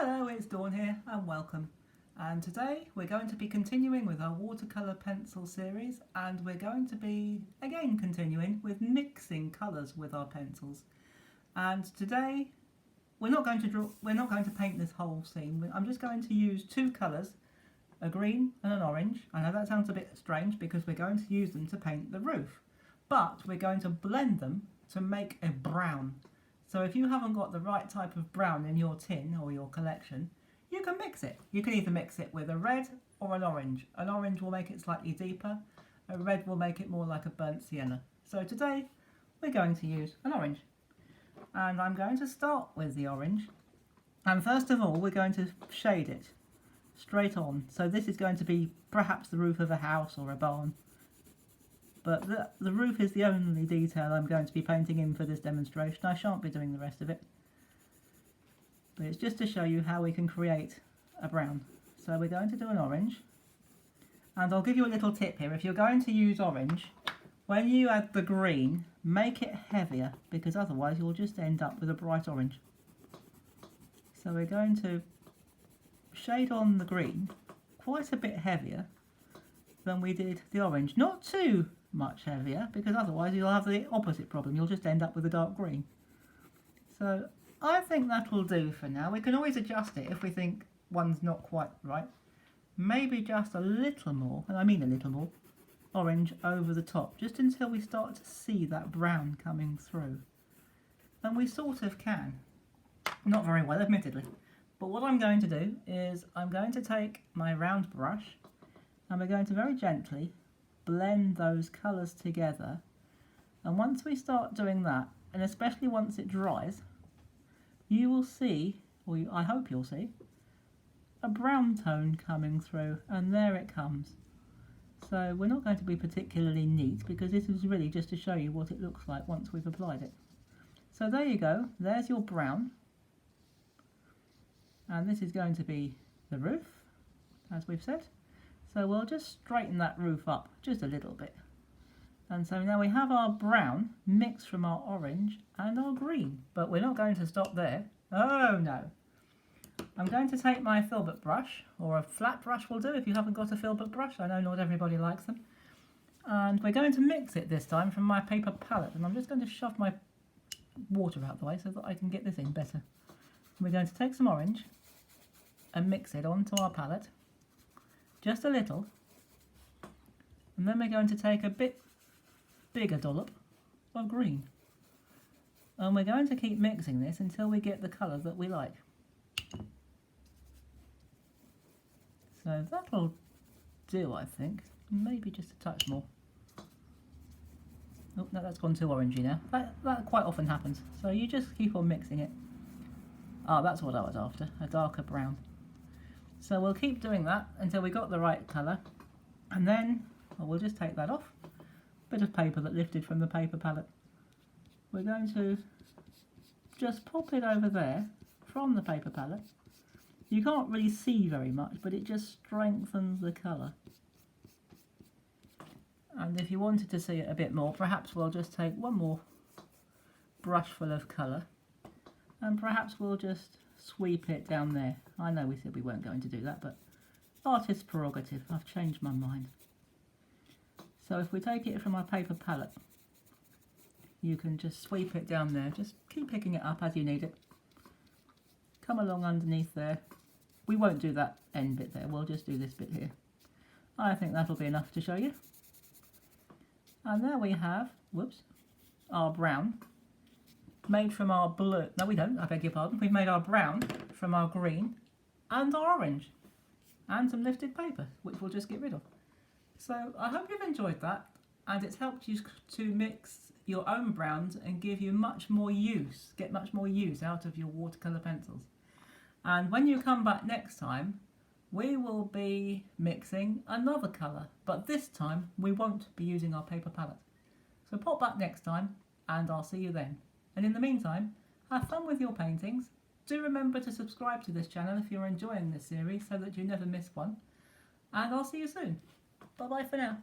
Hello, it's Dawn here and welcome. And today we're going to be continuing with our watercolour pencil series, and we're going to be again continuing with mixing colours with our pencils. And today we're not going to paint this whole scene. I'm just going to use two colours, a green and an orange. I know that sounds a bit strange because we're going to use them to paint the roof, but we're going to blend them to make a brown. So if you haven't got the right type of brown in your tin or your collection, you can mix it. You can either mix it with a red or an orange. An orange will make it slightly deeper, a red will make it more like a burnt sienna. So today we're going to use an orange. And I'm going to start with the orange. And first of all, we're going to shade it straight on. So this is going to be perhaps the roof of a house or a barn. But the roof is the only detail I'm going to be painting in for this demonstration. I shan't be doing the rest of it. But it's just to show you how we can create a brown. So we're going to do an orange. And I'll give you a little tip here. If you're going to use orange, when you add the green, make it heavier, because otherwise you'll just end up with a bright orange. So we're going to shade on the green quite a bit heavier than we did the orange. Not too much heavier, because otherwise you'll have the opposite problem. You'll just end up with a dark green. So I think that will do for now. We can always adjust it if we think one's not quite right. Maybe just a little more, and I mean a little more, orange over the top, just until we start to see that brown coming through. And we sort of can. Not very well, admittedly. But what I'm going to do is I'm going to take my round brush and we're going to very gently blend those colours together. And once we start doing that, and especially once it dries, you will see, or I hope you'll see, a brown tone coming through, and there it comes. So we're not going to be particularly neat because this is really just to show you what it looks like once we've applied it. So there you go, there's your brown. And this is going to be the roof, as we've said. So we'll just straighten that roof up just a little bit. And so now we have our brown mixed from our orange and our green. But we're not going to stop there. Oh no. I'm going to take my filbert brush, or a flat brush will do if you haven't got a filbert brush. I know not everybody likes them. And we're going to mix it this time from my paper palette. And I'm just going to shove my water out the way so that I can get this in better. We're going to take some orange and mix it onto our palette. Just a little, and then we're going to take a bit bigger dollop of green, and we're going to keep mixing this until we get the colour that we like. So that'll do, I think. Maybe just a touch more. Oh no, that's gone too orangey now. That quite often happens, so you just keep on mixing it. Ah, that's what I was after, a darker brown. So we'll keep doing that until we got the right colour, and then we'll just take that off. Bit of paper that lifted from the paper palette. We're going to just pop it over there from the paper palette. You can't really see very much, but it just strengthens the colour. And if you wanted to see it a bit more, perhaps we'll just take one more brush full of colour, and perhaps we'll just sweep it down there. I know we said we weren't going to do that, but artist's prerogative. I've changed my mind. So if we take it from our paper palette, you can just sweep it down there. Just keep picking it up as you need it. Come along underneath there. We won't do that end bit there. We'll just do this bit here. I think that'll be enough to show you. And there we have, whoops, our brown. Made from our blue, no we don't, I beg your pardon, we've made our brown from our green and our orange and some lifted paper, which we'll just get rid of. So I hope you've enjoyed that, and it's helped you to mix your own browns and give you much more use, get much more use out of your watercolour pencils. And when you come back next time, we will be mixing another colour, but this time we won't be using our paper palette. So pop back next time and I'll see you then. And in the meantime, have fun with your paintings. Do remember to subscribe to this channel if you're enjoying this series so that you never miss one. And I'll see you soon. Bye bye for now.